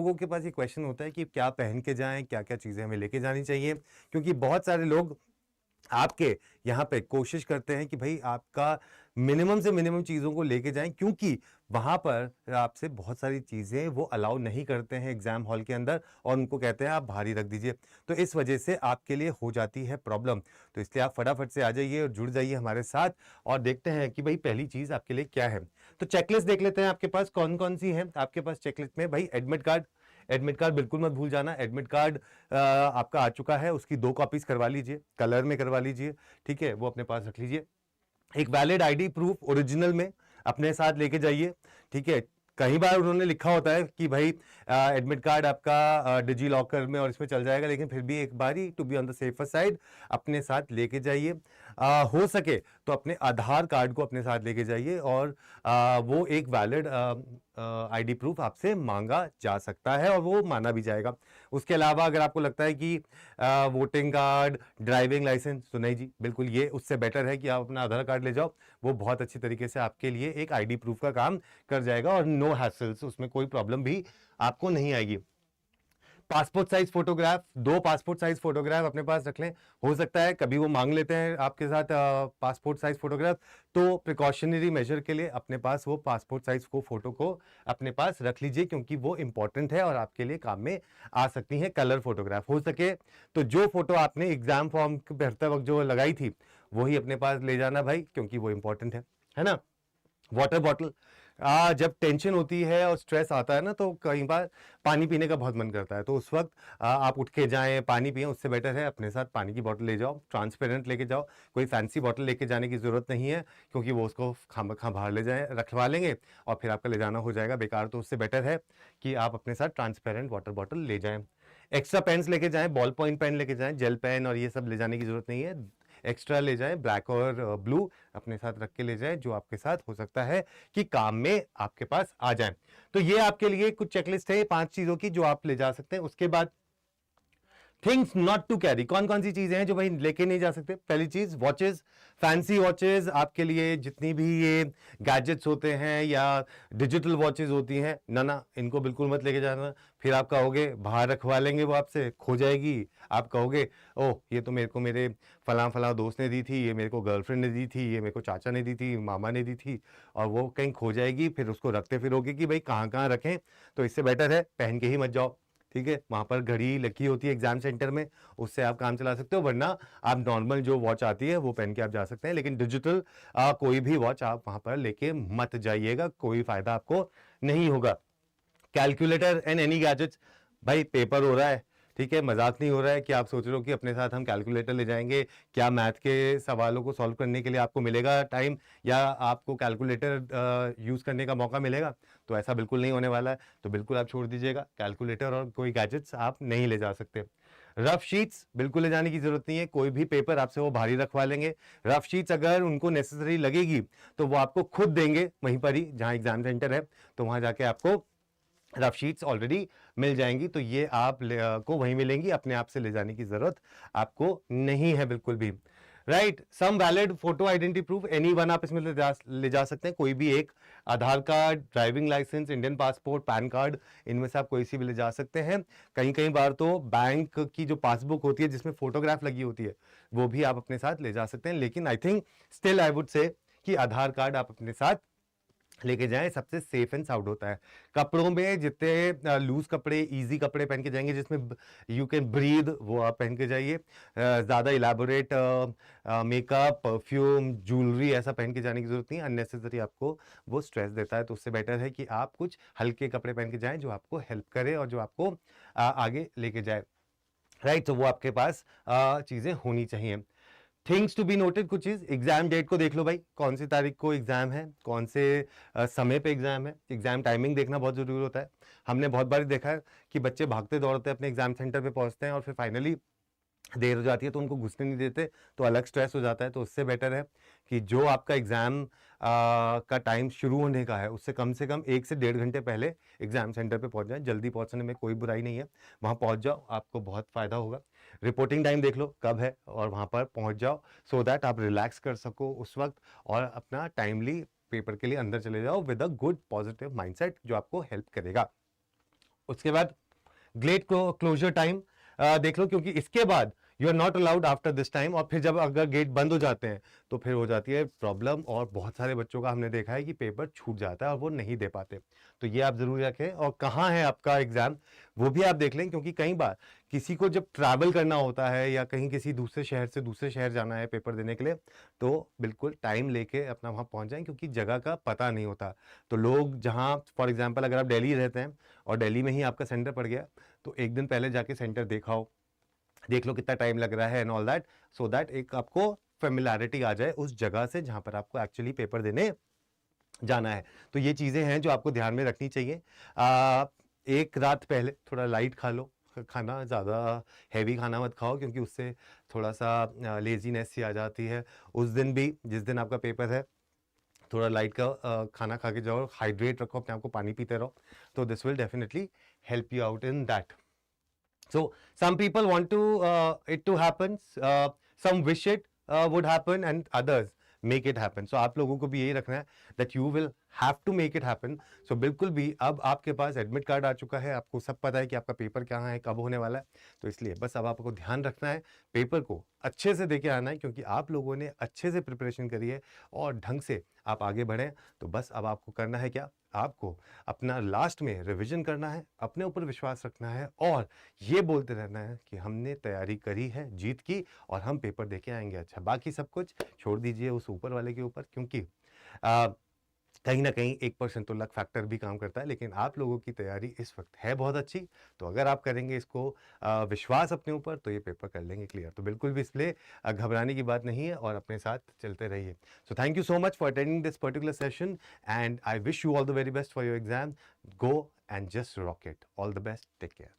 लोगों के पास ये क्वेश्चन होता है कि क्या पहन के जाएं, क्या क्या चीज़ें हमें लेके जानी चाहिए, क्योंकि बहुत सारे लोग आपके यहाँ पे कोशिश करते हैं कि भाई आपका मिनिमम से मिनिमम चीज़ों को लेके जाएं, क्योंकि वहाँ पर आपसे बहुत सारी चीज़ें वो अलाउ नहीं करते हैं एग्जाम हॉल के अंदर, और उनको कहते हैं आप भारी रख दीजिए। तो इस वजह से आपके लिए हो जाती है प्रॉब्लम। तो इसलिए आप फटाफट से आ जाइए और जुड़ जाइए हमारे साथ, और देखते हैं कि भाई पहली चीज़ आपके लिए क्या है। तो चेकलिस्ट देख लेते हैं आपके पास कौन कौन सी है। आपके पास चेकलिस्ट में भाई एडमिट कार्ड, एडमिट कार्ड बिल्कुल मत भूल जाना। एडमिट कार्ड आपका आ चुका है, उसकी 2 कॉपीज करवा लीजिए, कलर में करवा लीजिए, ठीक है, वो अपने पास रख लीजिए। एक वैलिड आईडी प्रूफ ओरिजिनल में अपने साथ लेके जाइए, ठीक है। कई बार उन्होंने लिखा होता है कि भाई एडमिट कार्ड आपका डिजी लॉकर में और इसमें चल जाएगा, लेकिन फिर भी एक बार ही to be on the safer side अपने साथ लेके जाइए। हो सके तो अपने आधार कार्ड को अपने साथ लेके जाइए, और वो एक वैलिड आईडी प्रूफ आपसे मांगा जा सकता है और वो माना भी जाएगा। उसके अलावा अगर आपको लगता है कि वोटिंग कार्ड, ड्राइविंग लाइसेंस, तो नहीं जी, बिल्कुल ये उससे बेटर है कि आप अपना आधार कार्ड ले जाओ। वो बहुत अच्छी तरीके से आपके लिए एक आईडी प्रूफ का काम कर जाएगा, और नो हैसल्स, उसमें कोई प्रॉब्लम भी आपको नहीं आएगी। Passport size photograph, 2 passport size photograph अपने पास रख लें। हो सकता है कभी वो मांग लेते हैं आपके साथ पासपोर्ट साइज फोटोग्राफ, तो प्रिकॉशनरी मेजर के लिए अपने पास वो पासपोर्ट साइज को फोटो को अपने पास रख लीजिए, क्योंकि वो इंपॉर्टेंट है और आपके लिए काम में आ सकती है। कलर फोटोग्राफ हो सके तो जो फोटो आपने एग्जाम फॉर्म भरते वक्त जो लगाई थी वही अपने पास ले जाना भाई, क्योंकि वो इंपॉर्टेंट है ना। वाटर बॉटल, जब टेंशन होती है और स्ट्रेस आता है ना, तो कई बार पानी पीने का बहुत मन करता है, तो उस वक्त आप उठ के जाएं पानी पिए, उससे बेटर है अपने साथ पानी की बोतल ले जाओ, ट्रांसपेरेंट लेके जाओ। कोई फैंसी बोतल लेके जाने की जरूरत नहीं है, क्योंकि वो उसको खामखा बाहर ले जाए रखवा लेंगे और फिर आपका ले जाना हो जाएगा बेकार। तो उससे बेटर है कि आप अपने साथ ट्रांसपेरेंट वाटर बॉटल ले जाएं। एक्स्ट्रा पेन्स लेके जाएं, बॉल पॉइंट पेन लेके जाएं, जेल पेन और ये सब ले जाने की जरूरत नहीं है। एक्स्ट्रा ले जाएं, ब्लैक और ब्लू अपने साथ रख के ले जाएं, जो आपके साथ हो सकता है कि काम में आपके पास आ जाए। तो ये आपके लिए कुछ चेकलिस्ट है 5 चीजों की जो आप ले जा सकते हैं। उसके बाद थिंग्स नॉट टू कैरी, कौन कौन सी चीजें हैं जो भाई लेके नहीं जा सकते। पहली चीज वॉचेस, फैंसी वॉचेस, आपके लिए जितनी भी ये गैजेट्स होते हैं या डिजिटल वॉचेस होती हैं, ना इनको बिल्कुल मत लेके जाना। फिर आप कहोगे बाहर रखवा लेंगे, वो आपसे खो जाएगी। आप कहोगे ओह ये तो मेरे को मेरे फला दोस्त ने दी थी, ये मेरे को गर्लफ्रेंड ने दी थी, ये मेरे को चाचा ने दी थी, मामा ने दी थी, और वो कहीं खो जाएगी। फिर उसको रखते फिरोगे कि भाई कहाँ कहाँ रखें। तो इससे बेटर है पहन के ही मत जाओ, ठीक है। वहां पर घड़ी लगी होती है एग्जाम सेंटर में, उससे आप काम चला सकते हो, वरना आप नॉर्मल जो वॉच आती है वो पहन के आप जा सकते हैं। लेकिन डिजिटल कोई भी वॉच आप वहां पर लेके मत जाइएगा, कोई फायदा आपको नहीं होगा। कैलकुलेटर एंड एनी गैजेट्स, भाई पेपर हो रहा है, ठीक है, मजाक नहीं हो रहा है कि आप सोच रहे हो कि अपने साथ हम कैलकुलेटर ले जाएंगे। क्या मैथ के सवालों को सॉल्व करने के लिए आपको मिलेगा टाइम, या आपको कैलकुलेटर यूज करने का मौका मिलेगा? तो ऐसा बिल्कुल नहीं होने वाला है। तो बिल्कुल आप छोड़ दीजिएगा, कैलकुलेटर और कोई गैजेट्स आप नहीं ले जा सकते। रफ शीट्स बिल्कुल ले जाने की जरूरत नहीं है, कोई भी पेपर आपसे वो भारी रखवा लेंगे। रफ शीट्स अगर उनको नेसेसरी लगेगी तो वो आपको खुद देंगे वहीं पर ही जहां एग्जाम सेंटर है, तो वहां जाके आपको रफ शीट्स ऑलरेडी मिल जाएंगी। तो ये आप को वहीं मिलेंगी, अपने आप से ले जाने की जरूरत आपको नहीं है बिल्कुल भी। Right, some valid photo identity proof, any one आप इसमें ले जा सकते हैं, कोई भी एक। Aadhaar card, driving licence, Indian passport, PAN card, इनमें से आप कोई सी भी ले जा सकते हैं। कहीं कहीं बार तो बैंक की जो पासबुक होती है जिसमें फोटोग्राफ लगी होती है वो भी आप अपने साथ ले जा सकते हैं, लेकिन I think still I would say कि आधार कार्ड आप अपने साथ लेके जाएं, सबसे सेफ एंड साउंड होता है। कपड़ों में जितने लूज कपड़े, इजी कपड़े पहन के जाएंगे जिसमें यू कैन ब्रीद, वो आप पहन के जाइए। ज़्यादा इलेबोरेट मेकअप, परफ्यूम, ज्वेलरी ऐसा पहन के जाने की जरूरत नहीं, अननेसेसरी आपको वो स्ट्रेस देता है। तो उससे बेटर है कि आप कुछ हल्के कपड़े पहन के जाएं जो आपको हेल्प करे और जो आपको आगे लेके जाए। राइट, तो वो आपके पास चीज़ें होनी चाहिए। थिंग्स टू बी नोटेड, कुछ चीज, एग्जाम डेट को देख लो भाई, कौन सी तारीख को एग्जाम है, कौन से समय पे एग्जाम है। एग्जाम टाइमिंग देखना बहुत जरूरी होता है। हमने बहुत बार देखा है कि बच्चे भागते दौड़ते अपने एग्जाम सेंटर पे पहुंचते हैं और फिर फाइनली देर हो जाती है तो उनको घुसने नहीं देते, तो अलग स्ट्रेस हो जाता है। तो उससे बेटर है कि जो आपका एग्जाम का टाइम शुरू होने का है उससे कम से कम 1 से 1.5 घंटे पहले एग्जाम सेंटर पे पहुंच जाए। जल्दी पहुंचने में कोई बुराई नहीं है, वहां पहुंच जाओ, आपको बहुत फायदा होगा। रिपोर्टिंग टाइम देख लो कब है और वहां पर पहुंच जाओ, सो दैट आप रिलैक्स कर सको उस वक्त और अपना टाइमली पेपर के लिए अंदर चले जाओ with a good positive mindset जो आपको हेल्प करेगा। उसके बाद ग्लेड को क्लोजर टाइम देख लो, क्योंकि इसके बाद you are not allowed after this time, और फिर जब अगर गेट बंद हो जाते हैं तो फिर हो जाती है प्रॉब्लम, और बहुत सारे बच्चों का हमने देखा है कि पेपर छूट जाता है और वो नहीं दे पाते। तो ये आप जरूर रखें, और कहाँ है आपका एग्जाम वो भी आप देख लें, क्योंकि कई बार किसी को जब ट्रैवल करना होता है या कहीं किसी दूसरे शहर से दूसरे शहर जाना है पेपर देने के लिए, तो बिल्कुल टाइम लेके अपना वहाँ पहुँच जाएं, क्योंकि जगह का पता नहीं होता। तो लोग जहाँ फॉर एग्जाम्पल अगर आप दिल्ली रहते हैं और दिल्ली में ही आपका सेंटर पड़ गया, तो एक दिन पहले जाके सेंटर देख लो कितना टाइम लग रहा है and all that, so that एक आपको फेमिलैरिटी आ जाए उस जगह से जहां पर आपको एक्चुअली पेपर देने जाना है। तो ये चीजें हैं जो आपको ध्यान में रखनी चाहिए। एक रात पहले थोड़ा लाइट खा लो खाना, ज़्यादा हैवी खाना मत खाओ, क्योंकि उससे थोड़ा सा लेजीनेस सी आ जाती है। उस दिन भी जिस दिन आपका पेपर है थोड़ा लाइट का खाना खा के जाओ, हाइड्रेट रखो अपने आप को, पानी पीते रहो, तो this will definitely help you out in that. So some people want to it to happen, some wish it would happen, and others make it happen. So आप लोगों को भी यही रखना है that you will have to make it happen. So बिल्कुल भी अब आपके पास एडमिट कार्ड आ चुका है, आपको सब पता है कि आपका पेपर कहाँ है, कब होने वाला है, तो इसलिए बस अब आपको ध्यान रखना है, पेपर को अच्छे से देके आना है, क्योंकि आप लोगों ने अच्छे से प्रिपरेशन करी है और ढंग से आप आगे बढ़ें। तो बस अब आपको करना है क्या, आपको अपना लास्ट में रिवीजन करना है, अपने ऊपर विश्वास रखना है और ये बोलते रहना है कि हमने तैयारी करी है जीत की और हम पेपर देके आएंगे अच्छा। बाकी सब कुछ छोड़ दीजिए उस ऊपर वाले के ऊपर, क्योंकि कहीं ना कहीं 1% तो लक फैक्टर भी काम करता है, लेकिन आप लोगों की तैयारी इस वक्त है बहुत अच्छी। तो अगर आप करेंगे इसको विश्वास अपने ऊपर, तो ये पेपर कर लेंगे क्लियर। तो बिल्कुल भी इसलिए घबराने की बात नहीं है और अपने साथ चलते रहिए। So thank you so much for attending this particular session and I wish you all the very best for your exam. Go and just rock it. All the best, take care.